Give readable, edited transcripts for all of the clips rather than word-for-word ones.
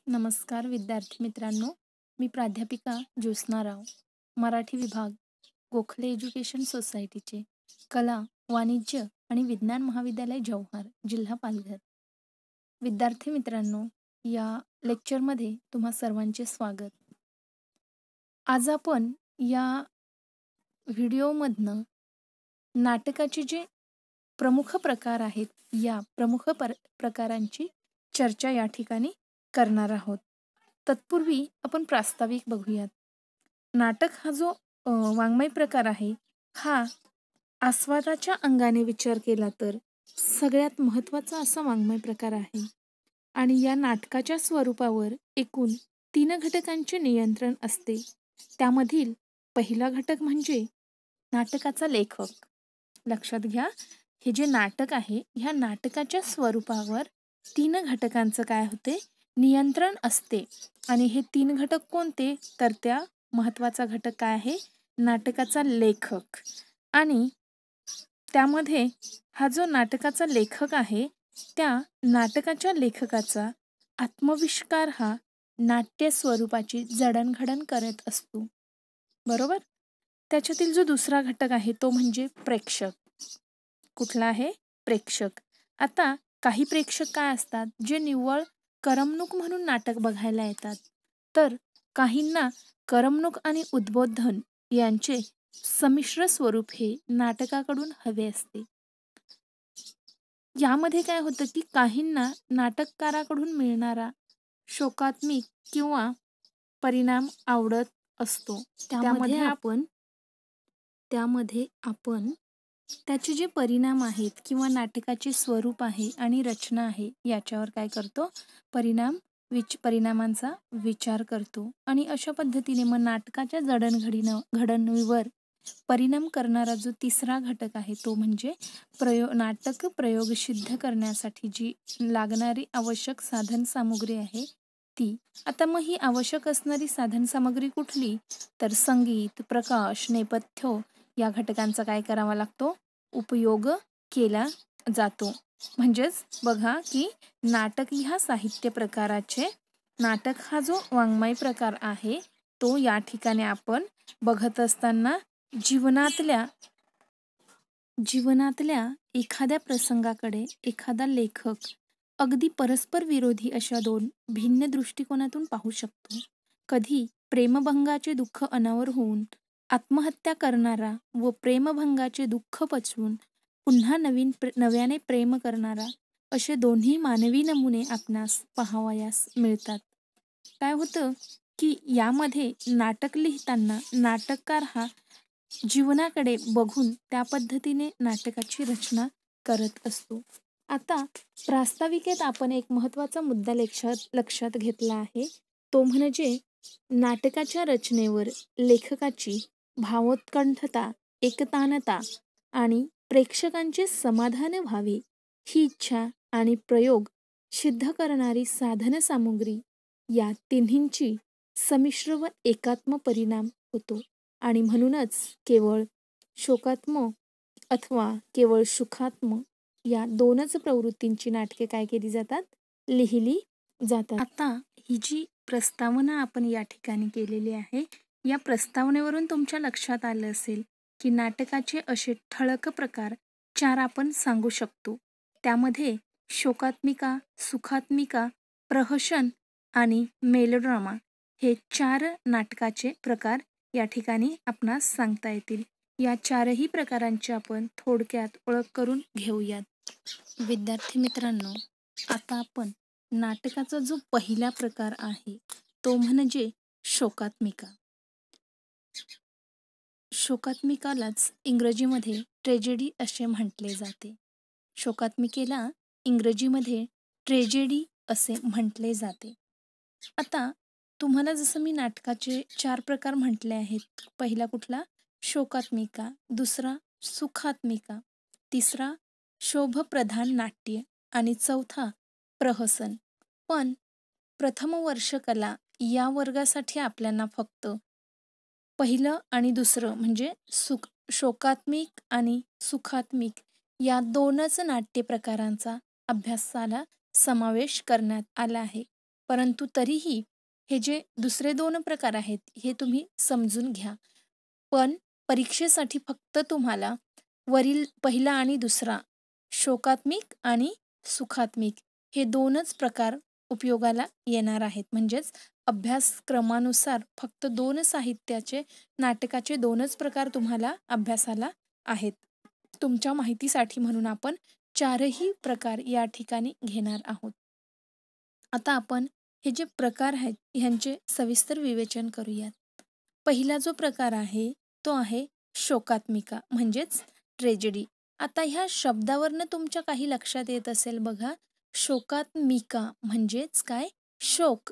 नमस्कार विद्यार्थी मित्रांनो, मी प्राध्यापिका ज्योत्स्ना राव, मराठी विभाग, गोखले एज्युकेशन सोसायटीचे कला, वाणिज्य आणि विज्ञान महाविद्यालय जव्हार, जिल्हा पालघर. विद्यार्थी मित्रांनो, या लेक्चरमध्ये तुम्हा सर्वांचे स्वागत. आज आपण या व्हिडिओमधनं नाटकाचे जे प्रमुख प्रकार आहेत, या प्रमुख प्रकारांची चर्चा या ठिकाणी करणार आहोत. तत्पूर्वी आपण प्रास्ताविक बघूयात. नाटक हा जो वाङ्मय प्रकार आहे, हा आस्वादाच्या अंगाने विचार केला तर सगळ्यात महत्त्वाचा असा वाङ्मय प्रकार आहे. आणि या नाटकाच्या स्वरूपावर एकूण 3 घटकांचे नियंत्रण असते. त्यामधील पहिला घटक म्हणजे नाटकाचा लेखक. लक्षात घ्या, हे जे नाटक आहे, ह्या नाटकाच्या स्वरूपावर 3 घटकांचं काय होते? नियंत्रण असते. आणि हे 3 घटक कोणते? तर त्या महत्त्वाचा घटक काय आहे? नाटकाचा लेखक. आणि त्यामध्ये हा जो नाटकाचा लेखक आहे, त्या नाटकाच्या लेखकाचा आत्मविष्कार हा नाट्य स्वरूपाची जडणघडण करत असतो. बरोबर? त्याच्यातील जो दुसरा घटक आहे तो म्हणजे प्रेक्षक. कुठला आहे? प्रेक्षक. आता काही प्रेक्षक काय असतात, जे निव्वळ करमणूक म्हणून नाटक बघायला येतात, तर काहींना करमणूक आणि उद्बोधन यांचे संमिश्र स्वरूप हे नाटकाकडून हवे असते. यामध्ये काय होतं की काहींना नाटककाराकडून मिळणारा शोकात्मिक किंवा परिणाम आवडत असतो. त्यामध्ये आपण त्याचे जे परिणाम आहेत किंवा नाटकाचे स्वरूप आहे आणि रचना आहे, याच्यावर काय करतो? परिणामांचा विचार करतो. आणि अशा पद्धतीने मग नाटकाच्या घडणुकीवर परिणाम करणारा जो तिसरा घटक आहे तो म्हणजे नाटक प्रयोग सिद्ध करण्यासाठी जी लागणारी आवश्यक साधन सामुग्री आहे ती. आता मग ही आवश्यक असणारी साधन सामग्री कुठली? तर संगीत, प्रकाश, नेपथ्य या घटकांचा काय करावा लागतो? उपयोग केला जातो. म्हणजेच बघा की नाटक ह्या साहित्य प्रकाराचे, नाटक हा जो वाङ्मय प्रकार आहे तो या ठिकाणी आपण बघत असताना जीवनातल्या एखाद्या प्रसंगाकडे एखादा लेखक अगदी परस्पर विरोधी अशा 2 भिन्न दृष्टिकोनातून पाहू शकतो. कधी प्रेमभंगाचे दुःख अनावर होऊन आत्महत्या करणारा व प्रेमभंगाचे दुःख पचवून पुन्हा नव्याने प्रेम करणारा, असे दोन्ही मानवी नमुने आपणास पाहावयास मिळतात. काय होतं की यामध्ये नाटक लिहिताना नाटककार हा जीवनाकडे बघून त्या पद्धतीने नाटकाची रचना करत असतो. आता प्रास्ताविकेत आपण एक महत्त्वाचा मुद्दा लक्षात घेतला आहे, तो म्हणजे नाटकाच्या रचनेवर लेखकाची भावोत्कंठता, एकतानता आणि प्रेक्षकांचे समाधान व्हावे ही इच्छा आणि प्रयोग सिद्ध करणारी साधन सामुग्री या तिन्हींची संमिश्र व एकात्म परिणाम होतो. आणि म्हणूनच केवळ शोकात्म अथवा केवळ सुखात्म या 2च प्रवृत्तींची नाटके काय केली जातात? लिहिली जातात. आता ही जी प्रस्तावना आपण या ठिकाणी केलेली आहे, या प्रस्तावनेवरून तुमच्या लक्षात आलं असेल की नाटकाचे असे ठळक प्रकार 4 आपण सांगू शकतो. त्यामध्ये शोकात्मिका, सुखात्मिका, प्रहसन आणि मेलोड्रामा हे 4 नाटकाचे प्रकार या ठिकाणी आपणास सांगता येतील. या 4ही प्रकारांची आपण थोडक्यात ओळख करून घेऊयात. विद्यार्थी मित्रांनो, आता आपण नाटकाचा जो पहिला प्रकार आहे तो म्हणजे शोकात्मिका. शोकात्मिकालाच इंग्रजीमध्ये ट्रेजेडी असे म्हटले जाते. शोकात्मिकेला इंग्रजीमध्ये ट्रेजेडी असे म्हटले जाते. आता तुम्हाला जसं मी नाटकाचे 4 प्रकार म्हटले आहेत. पहिला कुठला? शोकात्मिका, दुसरा सुखात्मिका, तिसरा शोभप्रधान नाट्य आणि चौथा प्रहसन. पण प्रथम वर्ष कला या वर्गासाठी आपल्याला फक्त पहिलं आणि दुसरं म्हणजे शोकात्मिक आणि सुखात्मिक या 2च नाट्य प्रकारांचा अभ्यासाला समावेश करण्यात आला आहे. परंतु तरीही हे जे दुसरे 2 प्रकार आहेत, हे तुम्ही समजून घ्या. पण परीक्षेसाठी फक्त तुम्हाला वरील पहिला आणि दुसरा शोकात्मिक आणि सुखात्मिक हे 2च प्रकार उपयोगाला येणार आहेत. म्हणजेच अभ्यासक्रमानुसार फक्त 2 साहित्याचे, नाटकाचे 2च प्रकार तुम्हाला अभ्यासाला आहेत. तुमच्या माहितीसाठी म्हणून आपण 4ही प्रकार या ठिकाणी घेणार आहोत. आता आपण हे जे प्रकार आहेत ह्यांचे सविस्तर विवेचन करूयात. पहिला जो प्रकार आहे तो आहे शोकात्मिका म्हणजेच ट्रेजेडी. आता ह्या शब्दावरनं तुमच्या काही लक्षात येत असेल बघा. शोकात्मिका म्हणजेच काय? शोक.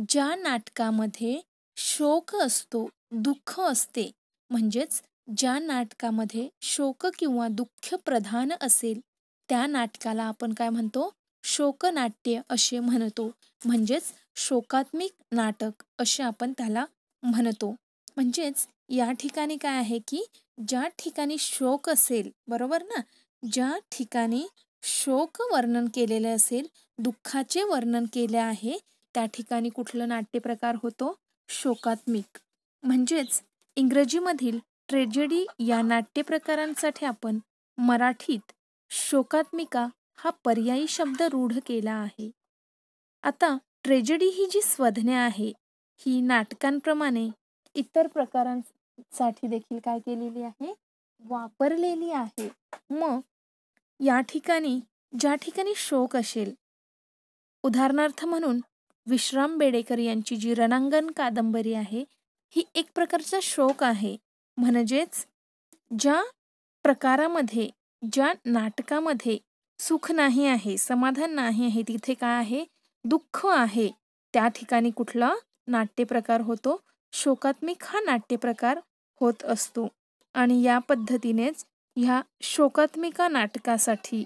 ज्या नाटकामध्ये शोक असतो, दुःख असते, म्हणजेच ज्या नाटकामध्ये शोक किंवा दुःख प्रधान असेल त्या नाटकाला आपण काय म्हणतो? शोकनाट्य असे म्हणतो. म्हणजेच शोकात्मिक नाटक असे आपण त्याला म्हणतो. म्हणजेच या ठिकाणी काय आहे की ज्या ठिकाणी शोक असेल, बरोबर ना, ज्या ठिकाणी शोक वर्णन केलेले असेल, दुःखाचे वर्णन केले आहे, त्या ठिकाणी कुठलं नाट्यप्रकार होतो? शोकात्मिक. म्हणजेच इंग्रजीमधील ट्रेजेडी या नाट्यप्रकारांसाठी आपण मराठीत शोकात्मिका हा पर्यायी शब्द रूढ केला आहे. आता ट्रेजेडी ही जी संज्ञा आहे ही नाटकांप्रमाणे इतर प्रकारांसाठी देखील काय केलेली आहे? वापरलेली आहे. मग या ठिकाणी ज्या ठिकाणी शोक असेल, उदाहरणार्थ म्हणून विश्राम बेडेकर यांची जी रणांगण कादंबरी आहे ही एक प्रकारचा शोक आहे. म्हणजेच ज्या प्रकारामध्ये, ज्या नाटकामध्ये सुख नाही आहे, समाधान नाही आहे, तिथे काय आहे? दुःख आहे. त्या ठिकाणी कुठला नाट्यप्रकार होतो? शोकात्मिक हा नाट्यप्रकार होत असतो. आणि या पद्धतीनेच ह्या शोकात्मिका नाटकासाठी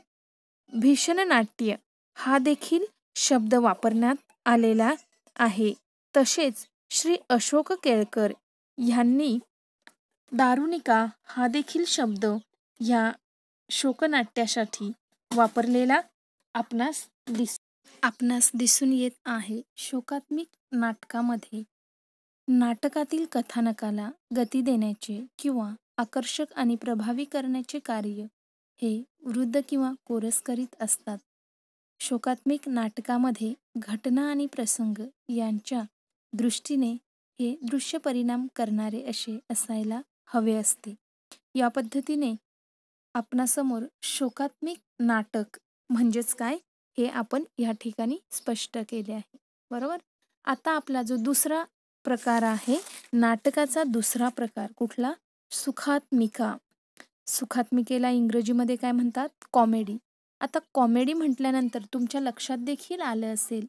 भीषण नाट्य हा देखील शब्द वापरण्यात आलेला आहे. तसेच श्री अशोक केळकर यांनी दारुणिका हा देखील शब्द ह्या शोकनाट्यासाठी वापरलेला आपणास दिसून येत आहे. शोकात्मिक नाटकामध्ये नाटकातील कथानकाला गती देण्याचे किंवा आकर्षक आणि प्रभावी करण्याचे कार्य हे वृद्ध किंवा कोरस करीत असतात. शोकात्मिक नाटकामध्ये घटना आणि प्रसंग यांच्या दृष्टीने हे दृश्य परिणाम करणारे असे असायला हवे असते. या पद्धतीने आपणासमोर शोकात्मिक नाटक म्हणजेच काय हे आपण या ठिकाणी स्पष्ट केले आहे. बरोबर. आता आपला जो दुसरा प्रकार आहे, नाटकाचा दुसरा प्रकार कुठला? सुखात्मिका. सुखात्मिकेला इंग्रजीमध्ये काय म्हणतात? कॉमेडी. आता कॉमेडी म्हटल्यानंतर तुमच्या लक्षात देखील आलं असेल,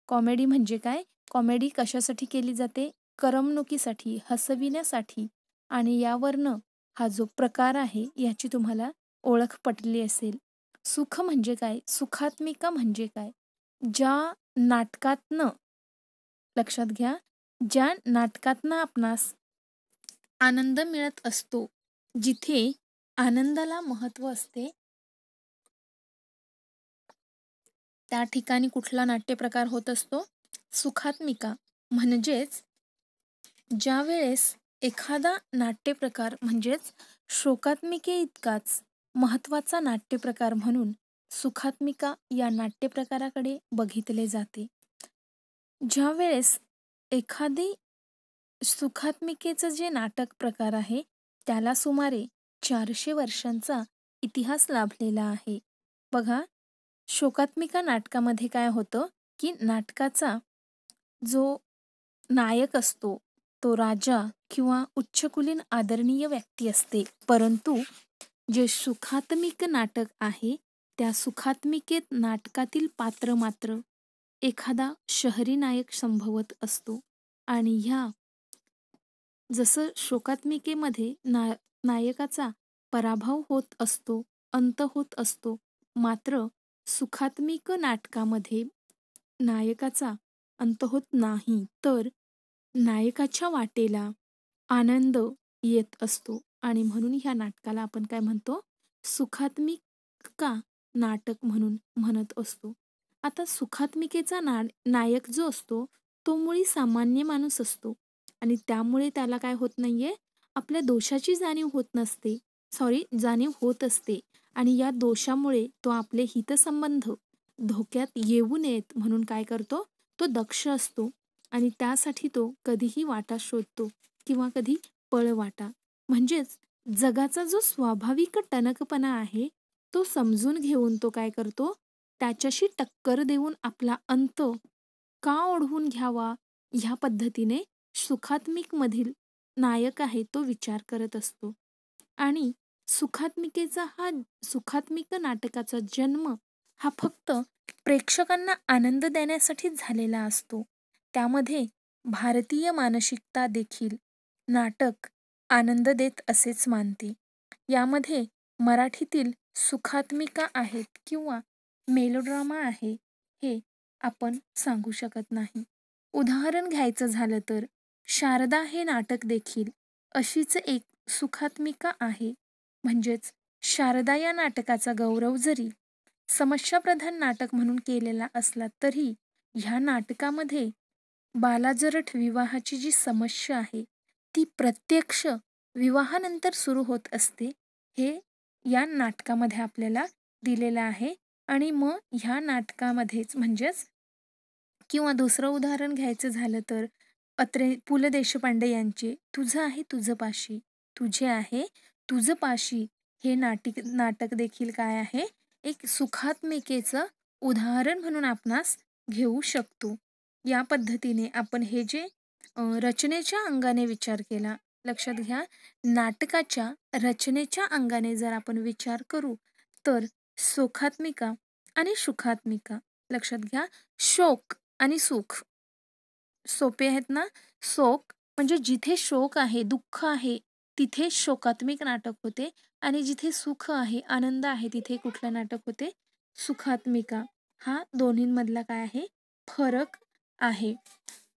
कॉमेडी म्हणजे काय? कॉमेडी कशासाठी केली जाते? करमणुकीसाठी, हसविण्यासाठी. आणि यावरनं हा जो प्रकार आहे याची तुम्हाला ओळख पटली असेल. सुख म्हणजे काय? सुखात्मिका म्हणजे काय? ज्या नाटकातनं, लक्षात घ्या, ज्या नाटकातनं आपणास आनंद मिळत असतो, जिथे आनंदाला महत्त्व असते, त्या ठिकाणी कुठला नाट्यप्रकार होत असतो? सुखात्मिका. म्हणजेच ज्या वेळेस एखादा नाट्यप्रकार म्हणजेच शोकात्मिके इतकाच महत्त्वाचा नाट्यप्रकार म्हणून सुखात्मिका या नाट्यप्रकाराकडे बघितले जाते. ज्या वेळेस एखादी सुखात्मिकेचं जे नाटक प्रकार आहे त्याला सुमारे 400 वर्षांचा इतिहास लाभलेला आहे. बघा, शोकात्मिका नाटकामध्ये काय होतं की नाटकाचा जो नायक असतो तो राजा किंवा उच्चकुलीन आदरणीय व्यक्ती असते. परंतु जे सुखात्मिक नाटक आहे त्या सुखात्मिकेत नाटकातील पात्र मात्र एखादा शहरी नायक संभवत असतो. आणि ह्या जसं शोकात्मिकेमध्ये नायकाचा पराभव होत असतो, अंत होत असतो, मात्र सुखात्मिक नाटकामध्ये नायकाचा अंत होत नाही, तर नायकाच्या वाटेला आनंद येत असतो. आणि म्हणून ह्या नाटकाला आपण काय म्हणतो? सुखात्मिका नाटक म्हणून म्हणत असतो. आता सुखात्मिकेचा नायक जो असतो तो मुळी सामान्य माणूस असतो आणि त्यामुळे त्याला काय होत नाहीये, आपल्या दोषाची जाणीव होत नसते. जाणीव होत असते आणि या दोषामुळे तो आपले हितसंबंध धोक्यात येऊ नयेत म्हणून काय करतो, तो दक्ष असतो आणि त्यासाठी तो कधीही वाटा शोधतो किंवा कधी पळवाटा. म्हणजेच जगाचा जो स्वाभाविक टणकपणा आहे तो समजून घेऊन तो काय करतो, त्याच्याशी टक्कर देऊन आपला अंत का ओढवून घ्यावा, ह्या पद्धतीने सुखात्मिक मधील नायक आहे तो विचार करत असतो. आणि सुखात्मिक नाटकाचा जन्म हा फक्त प्रेक्षकांना आनंद देण्यासाठीच झालेला असतो. त्यामध्ये भारतीय मानसिकता देखील नाटक आनंद देत असेच मानते. यामध्ये मराठीतील सुखात्मिका आहेत किंवा मेलोड्रामा आहे हे आपण सांगू शकत नाही. उदाहरण घ्यायचं झालं तर शारदा हे नाटक देखील अशीच एक सुखात्मिका आहे. म्हणजेच शारदा या नाटकाचा गौरव जरी समस्याप्रधान नाटक म्हणून केलेला असला तरी ह्या नाटकामध्ये बालाजरठ विवाहाची जी समस्या आहे ती प्रत्यक्ष विवाहानंतर सुरू होत असते. हे या नाटकामध्ये आपल्याला दिलेलं आहे. आणि मग ह्या नाटकामध्येच म्हणजेच किंवा दुसरं उदाहरण घ्यायचं झालं तर पु ल देशपांडे यांचे तुझं आहे तुझं पाशी, तुझे आहे तुझं पाशी हे नाटक देखील काय आहे, एक सुखात्मिकेचं उदाहरण म्हणून आपणास घेऊ शकतो. या पद्धतीने आपण हे जे रचनेच्या अंगाने विचार केला, लक्षात घ्या, नाटकाच्या रचनेच्या अंगाने जर आपण विचार करू तर सुखात्मिका आणि सुखात्मिका, लक्षात घ्या, शोक आणि सुख सोपे आहेत ना. शोक म्हणजे जिथे शोक आहे, दुःख आहे, तिथे शोकात्मिक नाटक होते आणि जिथे सुख आहे, आनंद आहे, तिथे कुठलं नाटक होते, सुखात्मिका. हा दोन्हींमधला काय आहे, फरक आहे.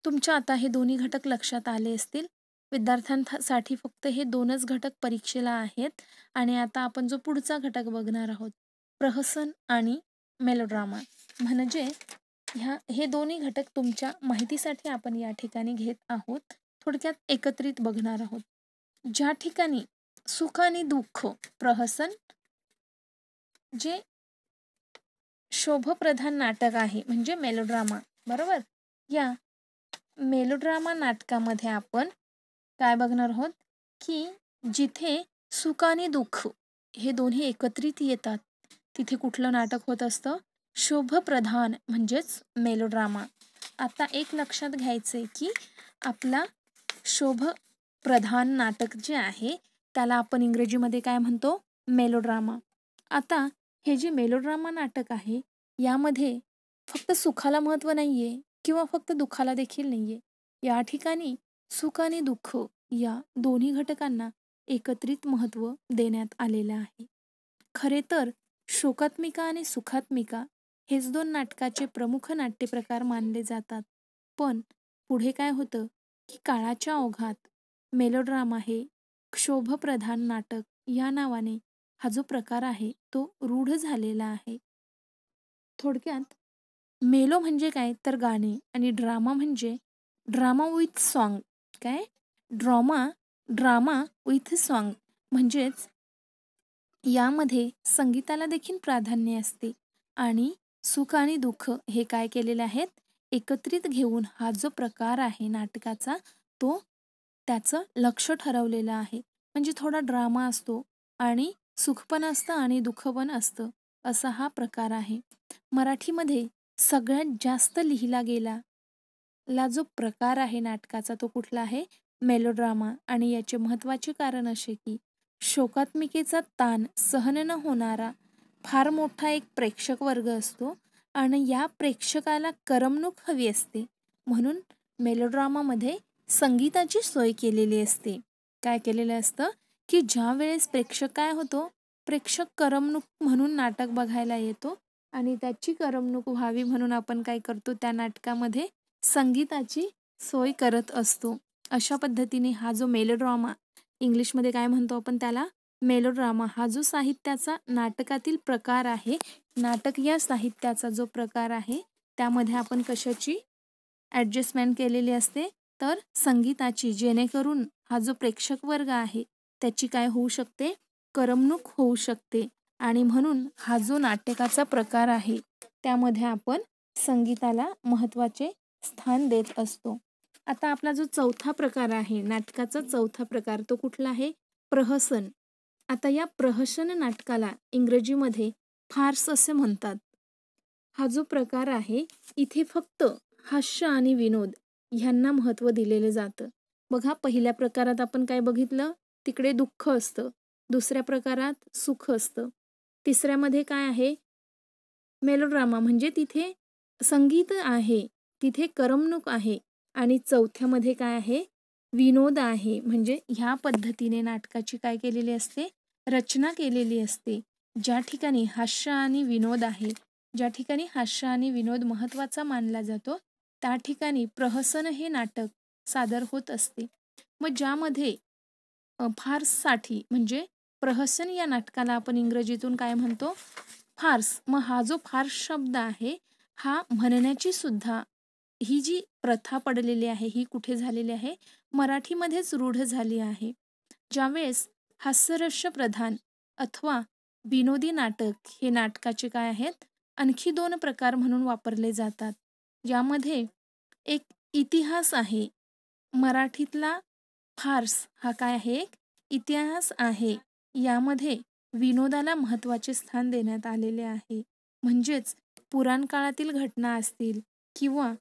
तुमच्या आता हे दोन्ही घटक लक्षात आले असतील. विद्यार्थ्यांसाठी फक्त हे 2च घटक परीक्षेला आहेत. आणि आता आपण जो पुढचा घटक बघणार आहोत, प्रहसन आणि मेलोड्रामा, म्हणजे हे दोन्ही घटक तुमच्या माहितीसाठी आपण या ठिकाणी घेत आहोत. थोडक्यात एकत्रित बघणार आहोत. ज्या ठिकाणी सुख आणि दुःख, प्रहसन जे शोभप्रधान नाटक आहे म्हणजे मेलोड्रामा, बरोबर. या मेलोड्रामा नाटकामध्ये आपण काय बघणार आहोत की जिथे सुख आणि दुःख हे दोन्ही एकत्रित येतात तिथे कुठलं नाटक होत असतं, शोभप्रधान म्हणजेच मेलोड्रामा. आता एक लक्षात घ्यायचंय की आपला शोभप्रधान नाटक जे आहे त्याला आपण इंग्रजीमध्ये काय म्हणतो, मेलोड्रामा. आता हे जे मेलोड्रामा नाटक आहे यामध्ये फक्त सुखाला महत्त्व नाहीये किंवा फक्त दुःखाला देखील नाहीये. या ठिकाणी सुख आणि दुःख या दोन्ही घटकांना एकत्रित महत्त्व देण्यात आलेलं आहे. खरे तर शोकात्मिका आणि सुखात्मिका हेच 2 नाटकाचे प्रमुख नाट्यप्रकार मानले जातात. पण पुढे काय होतं की काळाच्या ओघात मेलोड्रामा हे क्षोभप्रधान नाटक या नावाने हा जो प्रकार आहे तो रूढ झालेला आहे. थोडक्यात मेलो म्हणजे काय तर गाणे आणि ड्रामा म्हणजे ड्रामा विथ सॉन्ग. काय, ड्रामा विथ सॉन्ग म्हणजेच यामध्ये संगीताला देखील प्राधान्य असते आणि सुख आणि दुःख हे काय केलेले आहेत, एकत्रित घेऊन हा जो प्रकार आहे नाटकाचा तो त्याचं लक्ष ठरवलेलं आहे. म्हणजे थोडा ड्रामा असतो आणि सुख पण असतं आणि दुःख पण असतं, असा हा प्रकार आहे. मराठीमध्ये सगळ्यात जास्त लिहिला गेला जो प्रकार आहे नाटकाचा तो कुठला आहे, मेलोड्रामा. आणि याचे महत्त्वाचे कारण असे की शोकात्मिकेचा ताण सहन न होणारा फार मोठा एक प्रेक्षक वर्ग असतो आणि या प्रेक्षकाला करमणूक हवी असते म्हणून मेलोड्रामामध्ये संगीताची सोय केलेली असते. काय केलेलं असतं की ज्या वेळेस प्रेक्षक काय होतो, प्रेक्षक करमणूक म्हणून नाटक बघायला येतो आणि त्याची करमणूक व्हावी म्हणून आपण काय करतो, त्या नाटकामध्ये संगीताची सोय करत असतो. अशा पद्धतीने हा जो मेलोड्रामा, इंग्लिशमध्ये काय म्हणतो आपण त्याला, मेलोड्रामा, हा जो साहित्याचा नाटकातील प्रकार आहे नाटक या साहित्याचा जो प्रकार आहे त्यामध्ये आपण कशाची ॲडजस्टमेंट केलेली असते, तर संगीताची, जेणेकरून हा जो प्रेक्षक वर्ग आहे त्याची काय होऊ शकते, करमणूक होऊ शकते. आणि म्हणून हा जो नाटकाचा प्रकार आहे त्यामध्ये आपण संगीताला महत्त्वाचे स्थान देत असतो. आता आपला जो चौथा प्रकार आहे, नाटकाचा चौथा प्रकार, तो कुठला आहे, प्रहसन. आता या प्रहसन नाटकाला इंग्रजीमध्ये फार्स असे म्हणतात. हा जो प्रकार आहे इथे फक्त हास्य आणि विनोद ह्यांना महत्त्व दिलेलं जातं. बघा, पहिल्या प्रकारात आपण काय बघितलं, तिकडे दुःख असतं, दुसऱ्या प्रकारात सुख असतं, तिसऱ्यामध्ये काय आहे, मेलोड्रामा म्हणजे तिथे संगीत आहे, तिथे करमणूक आहे, आणि चौथ्यामध्ये काय आहे, विनोद आहे. म्हणजे ह्या पद्धतीने नाटकाची काय केलेली असते, रचना केलेली असते. ज्या ठिकाणी हास्य आणि विनोद आहे, ज्या ठिकाणी हास्य आणि विनोद महत्त्वाचा मानला जातो त्या ठिकाणी प्रहसन हे नाटक सादर होत असते. मग ज्यामध्ये फार्ससाठी म्हणजे प्रहसन या नाटकाला आपण इंग्रजीतून काय म्हणतो, फार्स. मग हा जो फार्स शब्द आहे हा म्हणण्याची सुद्धा ही जी प्रथा पडलेली आहे ही कुठे झालेली आहे, मराठीमध्येच रूढ झाली आहे. ज्यावेळेस हास्यरस्य प्रधान अथवा विनोदी नाटक हे नाटकाचे काय आहेत, आणखी 2 प्रकार म्हणून वापरले जातात. यामध्ये एक इतिहास आहे. मराठीतला फार्स हा काय आहे, एक इतिहास आहे. यामध्ये विनोदाला महत्त्वाचे स्थान देण्यात आलेले आहे. म्हणजेच पुराण काळातील घटना असतील किंवा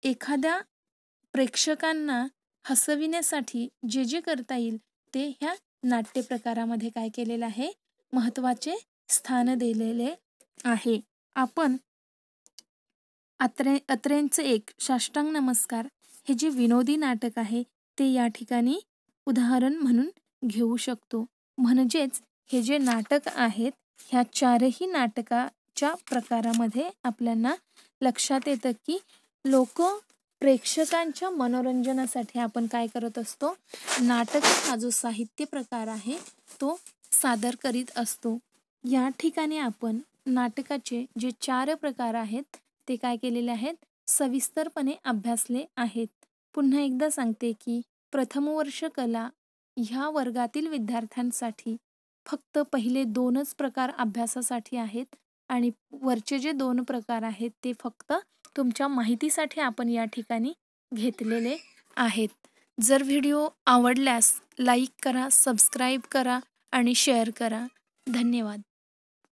एखाद्या प्रेक्षकांना हसविण्यासाठी जे जे करता येईल ते ह्या नाट्य प्रकारामध्ये काय केलेलं आहे, महत्त्वाचे स्थान दिलेले आहे. आपण अत्रेंचं एक साष्टांग नमस्कार हे जे विनोदी नाटक आहे ते या ठिकाणी उदाहरण म्हणून घेऊ शकतो. म्हणजेच हे जे नाटक आहेत ह्या चारही नाटकाच्या प्रकारामध्ये आपल्याला लक्षात येतं की लोक प्रेक्षकांच्या मनोरंजनासाठी आपण काय करत असतो, नाटक हा जो साहित्य प्रकार आहे तो सादर करीत असतो. या ठिकाणी आपण नाटकाचे जे 4 प्रकार आहेत ते काय केलेले आहेत, सविस्तरपणे अभ्यासले आहेत. पुन्हा एकदा सांगते की प्रथम वर्ष कला ह्या वर्गातील विद्यार्थ्यांसाठी फक्त पहिले 2च प्रकार अभ्यासासाठी आहेत आणि वरचे जे 2 प्रकार आहेत ते फक्त तुमच्या माहितीसाठी आपण या ठिकाणी घेतलेले आहेत. जर व्हिडिओ आवडल्यास लाईक करा, सबस्क्राईब करा आणि शेअर करा. धन्यवाद.